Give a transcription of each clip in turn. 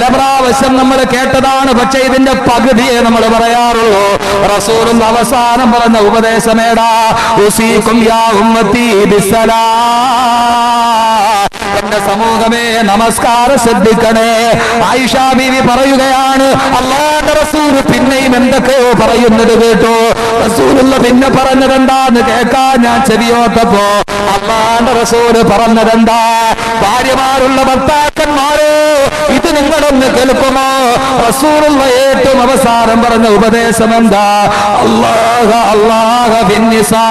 പല പ്രാവശ്യം നമ്മൾ കേട്ടതാണ്. പക്ഷെ ഇതിന്റെ പകുതിയെ നമ്മൾ പറയാറുള്ളൂ. റസൂലും അവസാനം പറഞ്ഞ ഉപദേശമേടാ, ഉസീകും യാ ഉമ്മത്തി ബിസ്സലാ, എന്റെ സമൂഹമേ നമസ്കാരം ശ്രദ്ധിക്കണേ. ആയിഷ ബീവി പറയുകയാണ്, അല്ലാഹുവിന്റെ റസൂൽ പിന്നെയും എന്തൊക്കെയോ പറയുന്നത് കേട്ടോ. റസൂലുള്ള പിന്നെ പറഞ്ഞതെന്താന്ന് കേൾക്കാൻ ഞാൻ ചെവിയോട്ടപ്പോ അല്ലാഹുവിന്റെ റസൂൽ പറഞ്ഞതെന്താ? ഭാര്യമാരുള്ള ഭർത്താക്കന്മാരെ, ഇത് നിങ്ങളൊന്ന് കേൾക്കുമോ? റസൂലുള്ള ഏറ്റവും അവസാനം പറഞ്ഞ ഉപദേശം എന്താ? അല്ലാഹ അല്ലാഹ ബിന്നിസാ,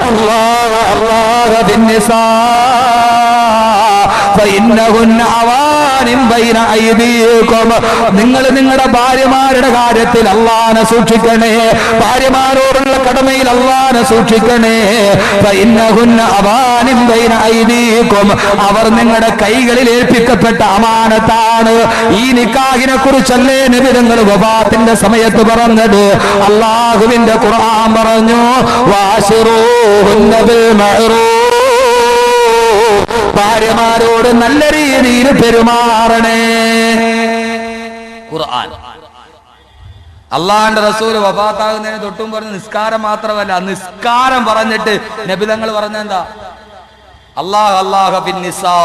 അല്ലാഹ അല്ലാഹ ബിന്നിസാ ഫഇന്നഹുന്ന അവാനിൻ ബൈന അയ്ദീകും. നിങ്ങൾ നിങ്ങളുടെ ഭാര്യമാരുടെ കാര്യത്തിൽ അല്ലാഹനെ സൂക്ഷിക്കണേ. ഭാര്യമാരോടുള്ള കടമയിൽ അല്ലാഹനെ സൂക്ഷിക്കണേ. ഫഇന്നഹുന്ന അവാനിൻ ബൈന അയ്ദീകും, അവർ നിങ്ങളുടെ കൈകളിൽ ഏൽപ്പിക്കപ്പെട്ട അമാനത്താണ്. ഈ നിക്കാഹിനെ കുറിച്ചല്ലേ നബി തങ്ങൾ വഫാത്തിന്റെ സമയത്ത് പറഞ്ഞത്? അല്ലാഹുവിന്റെ ഖുർആൻ പറഞ്ഞു, വാശിറൂഹുന്ന ബിൽ മഅറൂഫ്, ഭാര്യമാരോട് നല്ല രീതിയിൽ പെരുമാറണേ. ഖുർആൻ. അള്ളാഹുവിന്റെ റസൂൽ വഫാത്താകുന്നതിന് തൊട്ടും പറഞ്ഞ് നിസ്കാരം മാത്രമല്ല, നിസ്കാരം പറഞ്ഞിട്ട് നബി തങ്ങൾ പറഞ്ഞെന്താ? അല്ലാഹ അല്ലാഹ ബിന്നിസാ,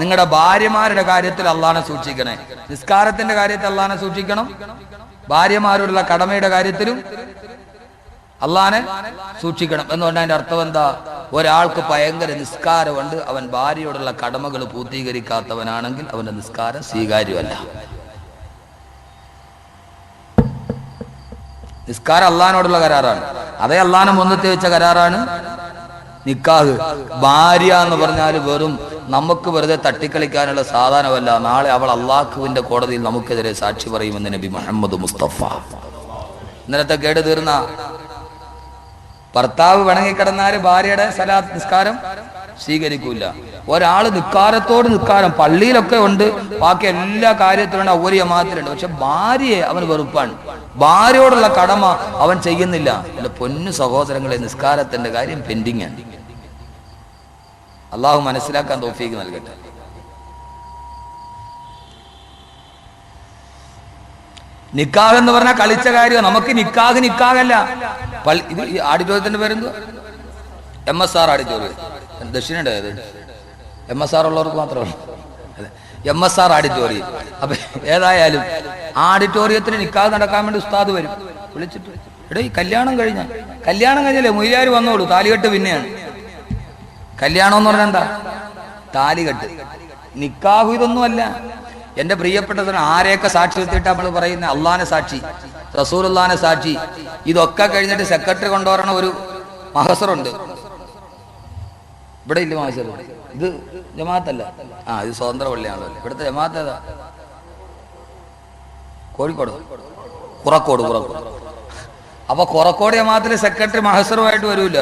നിങ്ങളുടെ ഭാര്യമാരുടെ കാര്യത്തിൽ അള്ളാഹനെ സൂക്ഷിക്കണേ. നിസ്കാരത്തിന്റെ കാര്യത്തിൽ അള്ളാഹനെ സൂക്ഷിക്കണം, ഭാര്യമാരോടുള്ള കടമയുടെ കാര്യത്തിലും അള്ളാഹനെ സൂക്ഷിക്കണം എന്ന് പറഞ്ഞാൽ അതിന്റെ അർത്ഥം എന്താ? ഒരാൾക്ക് ഭയങ്കര നിസ്കാരമുണ്ട്, അവൻ ഭാര്യയോടുള്ള കടമകൾ പൂർത്തീകരിക്കാത്തവനാണെങ്കിൽ അവന്റെ നിസ്കാരം സ്വീകാര്യമല്ല. നിസ്കാരം അള്ളാഹിനോടുള്ള കരാറാണ്. അതേ അള്ളാഹിനെ മുന്നത്തെ വെച്ച കരാറാണ് നിക്കാഹ്. ഭാര്യ എന്ന് പറഞ്ഞാൽ വെറും നമുക്ക് വെറുതെ തട്ടിക്കളിക്കാനുള്ള സാധനമല്ല. നാളെ അവൾ അള്ളാഹുവിന്റെ കോടതിയിൽ നമുക്കെതിരെ സാക്ഷി പറയുമെന്ന് നബി മുഹമ്മദ് മുസ്തഫ. ഇന്നലത്തെ കേട് തീർന്ന ഭർത്താവ് വണങ്ങിക്കിടന്നാല് ഭാര്യയുടെ സലാത്ത് നിസ്കാരം സ്വീകരിക്കൂല. ഒരാള് നിക്കാരത്തോട് നിക്കാരം പള്ളിയിലൊക്കെ ഉണ്ട്, ബാക്കി എല്ലാ കാര്യത്തിലുണ്ട്, ഔവ്വൽ ജമാഅത്തിലുണ്ട്, പക്ഷെ ഭാര്യയെ അവൻ വെറുപ്പാണ്. ഭാര്യയോടുള്ള കടമ അവൻ ചെയ്യുന്നില്ല. എന്റെ പൊന്നു സഹോദരങ്ങളെ, നിസ്കാരത്തിന്റെ കാര്യം പെൻഡിങ് ആണ്. അള്ളാഹു മനസ്സിലാക്കാൻ തൗഫീഖ് നൽകട്ടെ. നിക്കാഹ് എന്ന് പറഞ്ഞാൽ കളിച്ച കാര്യം. നമുക്ക് നിക്കാഹല്ല. ഇത് ഈ ആഡിറ്റോറിയത്തിന്റെ പേരെന്തുവാ? MSR auditorium. ദക്ഷിണ ഉണ്ടായത് MSR ഉള്ളവർക്ക് മാത്രമല്ല, MSR ആഡിറ്റോറിയം. അപ്പൊ ഏതായാലും ആഡിറ്റോറിയത്തിൽ നിക്കാഹ് നടക്കാൻ വേണ്ടി ഉസ്താദ് വരും, വിളിച്ചിട്ട് എടേ ഈ കല്യാണം കഴിഞ്ഞല്ലേ മൊയ്യാര് വന്നോളൂ, താലികെട്ട് പിന്നെയാണ്. കല്യാണം എന്ന് പറഞ്ഞാൽ എന്താ? താലികെട്ട്. നിക്കാഹ് ഇതൊന്നുമല്ല. എന്റെ പ്രിയപ്പെട്ടതിന് ആരെയൊക്കെ സാക്ഷി നിർത്തിയിട്ട് നമ്മൾ പറയുന്ന അള്ളാനെ സാക്ഷി, റസൂലുള്ളാനെ സാക്ഷി, ഇതൊക്കെ കഴിഞ്ഞിട്ട് സെക്രട്ടറി കൊണ്ടുവരണ ഒരു മഹസറുണ്ട്. ഇവിടെ ഇല്ല മഹസർ. ഇത് ജമാഅത്തല്ല. ഇത് സ്വതന്ത്ര പള്ളിയാണല്ലോ. ഇവിടുത്തെ ജമാഅത്ത് ഏതാ? കോഴിക്കോട്, കുറക്കോട്. അപ്പൊ കുറക്കോട് ജമാഅത്തിലെ സെക്രട്ടറി മഹസറുമായിട്ട് വരൂല.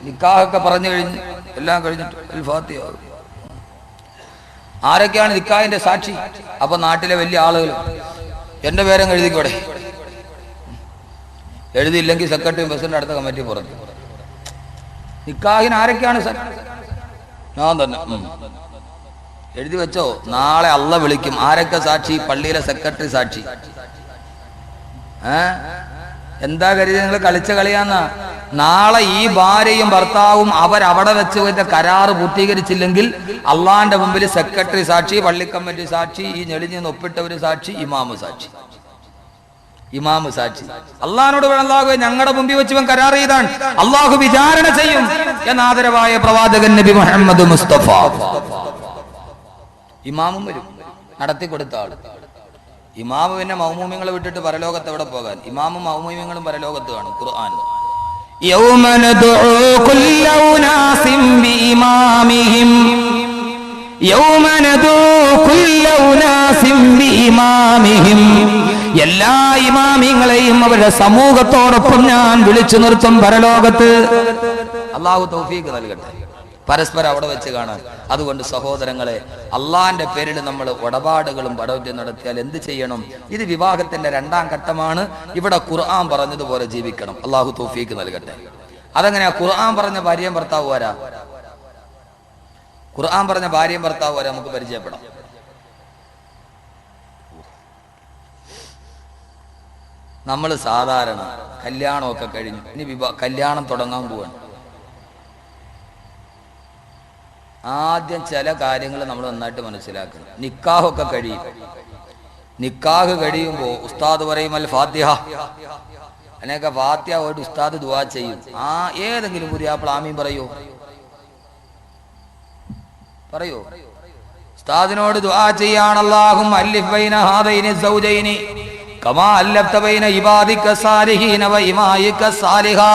നിക്കാഹൊക്കെ പറഞ്ഞു കഴിഞ്ഞ് എല്ലാം കഴിഞ്ഞിട്ട് അൽ ഫാത്തിഹ. ആരൊക്കെയാണ് നിക്കാഹിന്റെ സാക്ഷി? അപ്പൊ നാട്ടിലെ വലിയ ആളുകൾ എന്റെ പേരങ്ങ് എഴുതിക്കോടെ. എഴുതിയില്ലെങ്കിൽ സെക്രട്ടറിയും പ്രസിഡന്റ് അടുത്ത കമ്മിറ്റി പുറത്ത്. നിക്കാഹിന് ആരൊക്കെയാണ്? ഞാൻ തന്നെ എഴുതി വെച്ചോ. നാളെ അള്ള വിളിക്കും. ആരൊക്കെ സാക്ഷി? പള്ളിയിലെ സെക്രട്ടറി സാക്ഷി. എന്താ കരുതി നിങ്ങൾ കളിച്ച കളിയാന്നാ? നാളെ ഈ ഭാര്യയും ഭർത്താവും അവരവിടെ വെച്ച് കരാറ് പൂർത്തീകരിച്ചില്ലെങ്കിൽ അള്ളാന്റെ മുമ്പിൽ സെക്രട്ടറി സാക്ഷി, പള്ളിക്കമ്മിറ്റി സാക്ഷി, ഈ ഞെളിഞ്ഞ് ഒപ്പിട്ടവര് സാക്ഷി, ഇമാമ് സാക്ഷി. അള്ളാഹിനോട് അള്ളാഹു ഞങ്ങളുടെ മുമ്പിൽ വെച്ച് ഇവൻ കരാർ ചെയ്താണ്, അള്ളാഹു വിചാരണ ചെയ്യും എന്ന ആദരവായ പ്രവാചകൻ നബി മുഹമ്മദ് മുസ്തഫ. ഇമാമും വരും, നടത്തി കൊടുത്ത ആള്. ഇമാമ് പിന്നെ മൗമൂമിങ്ങളെ വിട്ടിട്ട് പരലോകത്ത് എവിടെ പോകാൻ? ഇമാമും മൗമൂമിങ്ങളും പരലോകത്ത് കാണും. ഖുർആൻ എല്ലാ ഇമാമിങ്ങളെയും അവരുടെ സമൂഹത്തോടൊപ്പം ഞാൻ വിളിച്ചു നിർത്തും പരലോകത്ത്. അള്ളാഹു തൗഫീഖ് നൽകട്ടെ. പരസ്പരം അവിടെ വെച്ച് കാണാൻ. അതുകൊണ്ട് സഹോദരങ്ങളെ, അള്ളാന്റെ പേരിൽ നമ്മൾ ഇടപാടുകളും പടവറ്റും നടത്തിയാൽ എന്ത് ചെയ്യണം? ഇത് വിവാഹത്തിന്റെ 2ാം ഘട്ടമാണ്. ഇവിടെ ഖുർആൻ പറഞ്ഞതുപോലെ ജീവിക്കണം. അള്ളാഹു തൗഫീഖ് നൽകട്ടെ. അതെങ്ങനെയാ? ഖുർആൻ പറഞ്ഞ ഭാര്യയും ഭർത്താവ് ആരാ? ഖുർആൻ പറഞ്ഞ ഭാര്യയും ഭർത്താവ് വരെ നമുക്ക് പരിചയപ്പെടാം. നമ്മൾ സാധാരണ കല്യാണമൊക്കെ കഴിഞ്ഞു, ഇനി കല്യാണം തുടങ്ങാൻ പോവാണ്. ആദ്യം ചില കാര്യങ്ങൾ നമ്മൾ നന്നായിട്ട് മനസ്സിലാക്കണം. നിക്കാഹൊക്കെ കഴിയും. നിക്കാഹ് കഴിയുമ്പോൾ ഉസ്താദ് പറയും അൽ ഫാത്തിഹ, അതിനൊക്കെ ഫാത്തിഹ പോയിട്ട് ഉസ്താദ് ദുആ ചെയ്യും. ഏതെങ്കിലും പുതിയാപ്പിള ആമീൻ പറയോ? ഉസ്താദിനോട് ദുആ ചെയ്യാണ്, അല്ലാഹുമ്മ അല്ലിഫ് ബൈന ഹാദൈനി സൗജൈനി കമാ അല്ലഫ്ത ബൈന ഇബാദിക സാലിഹീന വ ഇമായിക സാലിഹാത്ത്.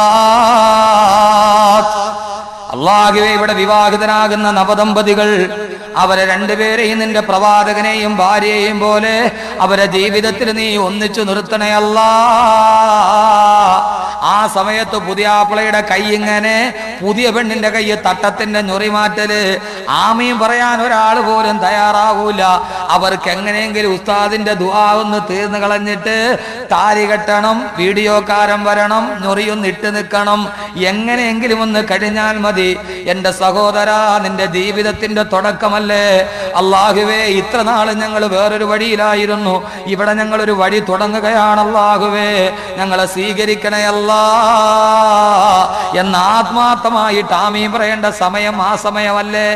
അല്ലാഹുവേ, ഇവിടെ വിവാഹിതനാകുന്ന നവദമ്പതികൾ അവരെ രണ്ടുപേരെയും നിന്റെ പ്രവാചകനെയും ഭാര്യയെയും പോലെ അവരെ ജീവിതത്തിൽ നീ ഒന്നിച്ചു നിർത്തണേ അല്ലാ. ആ സമയത്ത് പുതിയാപ്പിളയുടെ കൈ ഇങ്ങനെ പുതിയ പെണ്ണിന്റെ കൈ തട്ടത്തിന്റെ ഞൊറിമാറ്റല്. ആമീൻ പറയാൻ ഒരാൾ പോലും തയ്യാറാവൂല. അവർക്ക് എങ്ങനെയെങ്കിലും ഉസ്താദിന്റെ ദുആ ഒന്ന് തീർന്നു കളഞ്ഞിട്ട് താലി കെട്ടണം, വീഡിയോക്കാരൻ വരണം, ഞൊറിയൊന്ന് ഇട്ട് നിൽക്കണം, എങ്ങനെയെങ്കിലും ഒന്ന് കഴിഞ്ഞാൽ മതി. എന്റെ സഹോദരാ, നിന്റെ ജീവിതത്തിന്റെ തുടക്കമല്ലേ. അല്ലാഹുവേ, ഇത്ര നാൾ ഞങ്ങൾ വേറൊരു വഴിയിലായിരുന്നു, ഇവിടെ ഞങ്ങളൊരു വഴി തുടങ്ങുകയാണ്. അല്ലാഹുവേ, ഞങ്ങളെ സ്വീകരിക്കണേ അല്ലാ എന്ന് ആത്മാർത്ഥമായിട്ട് ആമീൻ പറയേണ്ട സമയം ആ സമയമല്ലേ.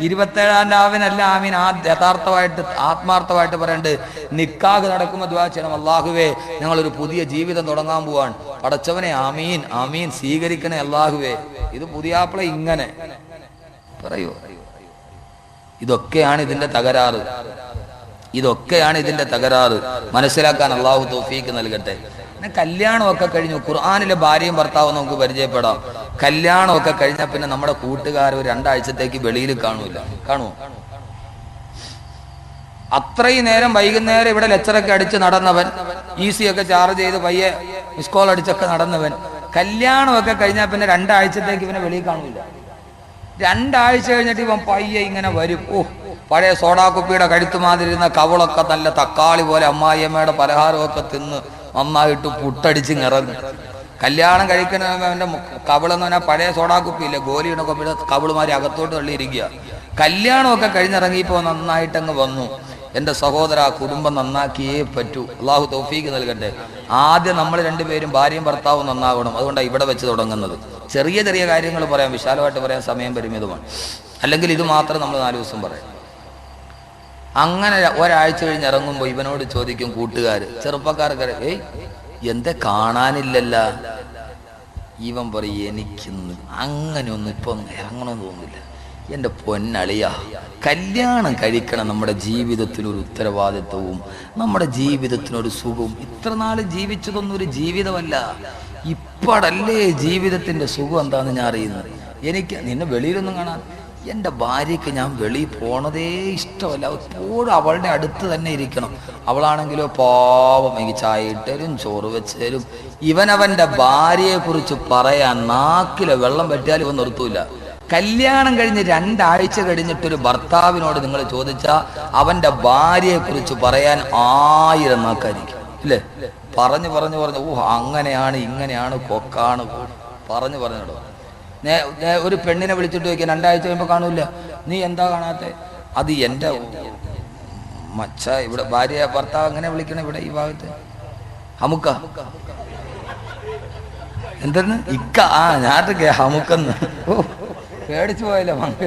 27-ാം രാവിനല്ല ആമീൻ യഥാർത്ഥമായിട്ട് ആത്മാർത്ഥമായിട്ട് പറയേണ്ടത്. നിക്കാഹ് നടക്കുമ്പോൾ ദുആ ചെയ്യണം, അല്ലാഹുവേ, ഞങ്ങളൊരു പുതിയ ജീവിതം തുടങ്ങാൻ പോവാൻ, പടച്ചവനെ ആമീൻ ആമീൻ സ്വീകരിക്കണേ അല്ലാഹുവേ. ഇത് പുതിയാപ്പിള ഇങ്ങനെ പറയൂ. ഇതൊക്കെയാണ് ഇതിന്റെ തകരാറ്. ഇതൊക്കെയാണ് ഇതിന്റെ തകരാറ്. മനസ്സിലാക്കാൻ അള്ളാഹു തൗഫീക്ക് നൽകട്ടെ. കല്യാണമൊക്കെ കഴിഞ്ഞു, ഖുർആനിലെ ഭാര്യയും ഭർത്താവും നമുക്ക് പരിചയപ്പെടാം. കല്യാണമൊക്കെ കഴിഞ്ഞ പിന്നെ നമ്മുടെ കൂട്ടുകാർ ഒരു 2 ആഴ്ചത്തേക്ക് വെളിയിൽ കാണുമോ? അത്രയും നേരം വൈകുന്നേരം ഇവിടെ ലെക്ചറൊക്കെ അടിച്ച് നടന്നവൻ, ഈസി ഒക്കെ ചാർജ് ചെയ്ത് പയ്യെ മിസ് കോൾ അടിച്ചൊക്കെ നടന്നവൻ, കല്യാണമൊക്കെ കഴിഞ്ഞാൽ പിന്നെ 2 ആഴ്ചത്തേക്ക് ഇവനെ വെളിയിൽ കാണൂല. 2 ആഴ്ച കഴിഞ്ഞിട്ട് ഇവൻ പയ്യെ ഇങ്ങനെ വരും. പഴയ സോഡാക്കുപ്പിയുടെ കഴുത്തുമാതിരിരുന്ന കവളൊക്കെ നല്ല തക്കാളി പോലെ അമ്മായിയമ്മയുടെ പലഹാരമൊക്കെ തിന്ന് നന്നായിട്ട് പുട്ടടിച്ച് ഇറങ്ങും. കല്യാണം കഴിക്കുന്ന അവൻ്റെ കവിളെന്ന് പറഞ്ഞാൽ പഴയ സോഡാക്കുപ്പിയില്ലേ, ഗോലിയുടെ കൊപ്പിയുടെ കവിളുമാരി അകത്തോട്ട് തള്ളിയിരിക്കുക. കല്യാണമൊക്കെ കഴിഞ്ഞിറങ്ങിയപ്പോൾ നന്നായിട്ടങ്ങ് വന്നു. എൻ്റെ സഹോദര, കുടുംബം നന്നാക്കിയേ പറ്റൂ. അള്ളാഹു തൗഫീക്ക് നൽകട്ടെ. ആദ്യം നമ്മൾ രണ്ടുപേരും ഭാര്യയും ഭർത്താവും നന്നാകണം. അതുകൊണ്ടാണ് ഇവിടെ വെച്ച് തുടങ്ങുന്നത്. ചെറിയ ചെറിയ കാര്യങ്ങൾ പറയാം, വിശാലമായിട്ട് പറയാൻ സമയം പരിമിതമാണ്. അല്ലെങ്കിൽ ഇത് മാത്രം നമ്മൾ 4 ദിവസം പറയാം. അങ്ങനെ ഒരാഴ്ച കഴിഞ്ഞ് ഇറങ്ങുമ്പോൾ ഇവനോട് ചോദിക്കും കൂട്ടുകാർ, ചെറുപ്പക്കാർക്ക്, എന്താ കാണാനില്ലല്ല? ഇവൻ പറയും, എനിക്കിന്ന് അങ്ങനെയൊന്നും ഇപ്പം അങ്ങനൊന്നും തോന്നില്ല. എൻ്റെ പൊന്നളിയ, കല്യാണം കഴിക്കണം. നമ്മുടെ ജീവിതത്തിനൊരു ഉത്തരവാദിത്വവും നമ്മുടെ ജീവിതത്തിനൊരു സുഖവും. ഇത്ര നാൾ ജീവിച്ചതൊന്നും ഒരു ജീവിതമല്ല. ഇപ്പോഴല്ലേ ജീവിതത്തിൻ്റെ സുഖം എന്താണെന്ന് ഞാൻ അറിയുന്നത്. എനിക്ക് നിന്നെ വെളിയിലൊന്നും കാണാൻ, എൻ്റെ ഭാര്യയ്ക്ക് ഞാൻ വെളിയിൽ പോണതേ ഇഷ്ടമല്ല. എപ്പോഴും അവളുടെ അടുത്ത് തന്നെ ഇരിക്കണം. അവളാണെങ്കിലോ പാവം, എനിക്ക് ചായ ഇട്ടരും ചോറ് വെച്ചേരും. ഇവനവൻ്റെ ഭാര്യയെക്കുറിച്ച് പറയാൻ നാക്കിലെ വെള്ളം പറ്റിയാൽ ഇവൻ നിർത്തൂല. കല്യാണം കഴിഞ്ഞ് 2 ആഴ്ച കഴിഞ്ഞിട്ടൊരു ഭർത്താവിനോട് നിങ്ങൾ ചോദിച്ചാൽ അവൻ്റെ ഭാര്യയെക്കുറിച്ച് പറയാൻ 1000 നാക്കായിരിക്കും, ഇല്ലേ? പറഞ്ഞു അങ്ങനെയാണ് ഇങ്ങനെയാണ് കൊക്കാണ് പറഞ്ഞു ഒരു പെണ്ണിനെ വിളിച്ചിട്ട് ചോദിക്കാൻ 2 ആഴ്ച കഴിയുമ്പോൾ കാണൂല. നീ എന്താ കാണാത്തെ? അത് എൻ്റെ മച്ച, ഇവിടെ ഭാര്യ ഭർത്താവ് അങ്ങനെ വിളിക്കണം. ഇവിടെ ഈ ഭാഗത്ത് ഹമുക്ക, എന്തെന്ന് ഇക്ക, ഞാനൊക്കെ ഹമുക്കെന്ന്. പേടിച്ചു പോയല്ലോ മങ്ക.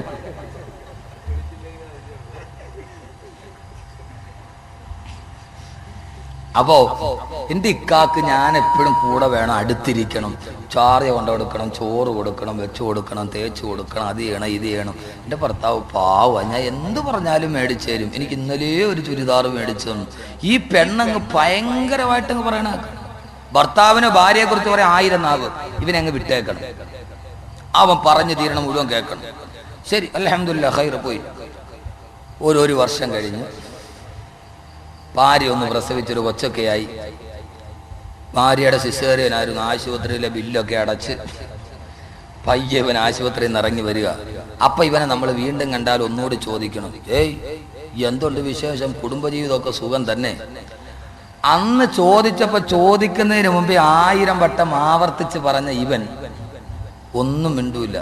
അപ്പോ എൻ്റെ ഇക്കാക്ക് ഞാൻ എപ്പോഴും കൂടെ വേണം, അടുത്തിരിക്കണം. ചാറിയ കൊണ്ടു കൊടുക്കണം, ചോറ് കൊടുക്കണം, വെച്ചു കൊടുക്കണം, തേച്ച് കൊടുക്കണം, അത് ചെയ്യണം ഇത് ചെയ്യണം. എൻ്റെ ഭർത്താവ് പാവ, ഞാൻ എന്ത് പറഞ്ഞാലും മേടിച്ചു തരും. എനിക്ക് ഇന്നലെ ഒരു ചുരിദാർ മേടിച്ചു തന്നു. ഈ പെണ്ണങ്ങ് ഭയങ്കരമായിട്ടങ്ങ് പറയണ. ഭർത്താവിന് ഭാര്യയെക്കുറിച്ച് പറയാൻ 1000 നാവ്. ഇവനങ്ങ് വിട്ടേക്കണം. അവൻ പറഞ്ഞു തീരണം, മുഴുവൻ കേൾക്കണം. ശരി, അൽഹംദുലില്ലാഹ്, ഖൈർ. പോയി ഒരു വർഷം കഴിഞ്ഞ് ഭാര്യ ഒന്ന് പ്രസവിച്ചൊരു കൊച്ചൊക്കെയായി. ഭാര്യയുടെ സിസേറിയനായിരുന്നു. ആശുപത്രിയിലെ ബില്ലൊക്കെ അടച്ച് പയ്യെ ഇവൻ ആശുപത്രിയിൽ നിന്ന് ഇറങ്ങി വരിക. അപ്പം ഇവനെ നമ്മൾ വീണ്ടും കണ്ടാൽ ഒന്നുകൂടി ചോദിക്കണം, എന്തുണ്ട് വിശേഷം, കുടുംബജീവിതമൊക്കെ സുഖം തന്നെ? അന്ന് ചോദിച്ചപ്പോൾ ചോദിക്കുന്നതിന് മുമ്പേ 1000 വട്ടം ആവർത്തിച്ച് പറഞ്ഞ ഇവൻ ഒന്നും മിണ്ടൂല.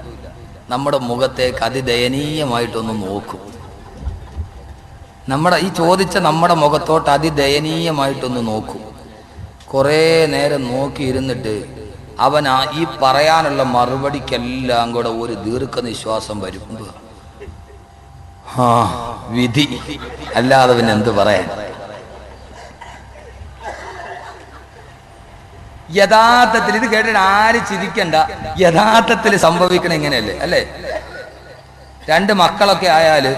നമ്മുടെ മുഖത്തേക്ക് അതിദയനീയമായിട്ടൊന്ന് നോക്കും. നമ്മുടെ ഈ ചോദിച്ച നമ്മുടെ മുഖത്തോട്ട് അതിദയനീയമായിട്ടൊന്ന് നോക്കും. കുറേ നേരം നോക്കിയിരുന്നിട്ട് അവൻ ഈ പറയാനുള്ള മറുപടിക്കെല്ലാം കൂടെ ഒരു ദീർഘനിശ്വാസം വരുമ്പോ വിധി, അല്ലാതെ പിന്നെ എന്ത് പറയാൻ. യഥാർത്ഥത്തിൽ ഇത് കേട്ടിട്ട് ആര് ചിരിക്കണ്ട, യഥാർത്ഥത്തിൽ സംഭവിക്കണ ഇങ്ങനെയല്ലേ അല്ലേ? രണ്ട് മക്കളൊക്കെ ആയാല്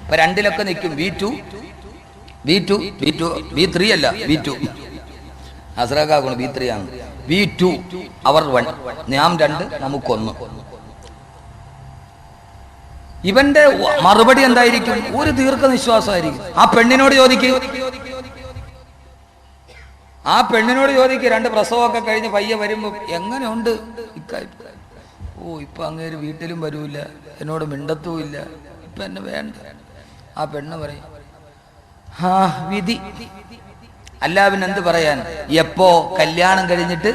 ഇപ്പൊ രണ്ടിലൊക്കെ നിൽക്കും. V2 V3 അല്ല V2. അസ്രാക്കാണ് V3 ആണ്. V2 അവർ 1, ഞാൻ 2, നമുക്കൊന്ന്. ഇവന്റെ മറുപടി എന്തായിരിക്കും? ഒരു ദീർഘനിശ്വാസമായിരിക്കും. ആ പെണ്ണിനോട് ചോദിക്കും, രണ്ട് പ്രസവമൊക്കെ കഴിഞ്ഞ് പയ്യെ വരുമ്പോ എങ്ങനെയുണ്ട് ഇക്കായി? ഇപ്പൊ അങ്ങേര് വീട്ടിലും വരൂല, എന്നോട് മിണ്ടത്തുമില്ല, ഇപ്പൊ എന്നെ വേണ്ട. ആ പെണ്ണ് പറയും വിധി. അല്ല പിന്നെ എന്ത് പറയാൻ? എപ്പോ? കല്യാണം കഴിഞ്ഞിട്ട്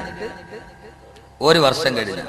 1 വർഷം കഴിഞ്ഞു.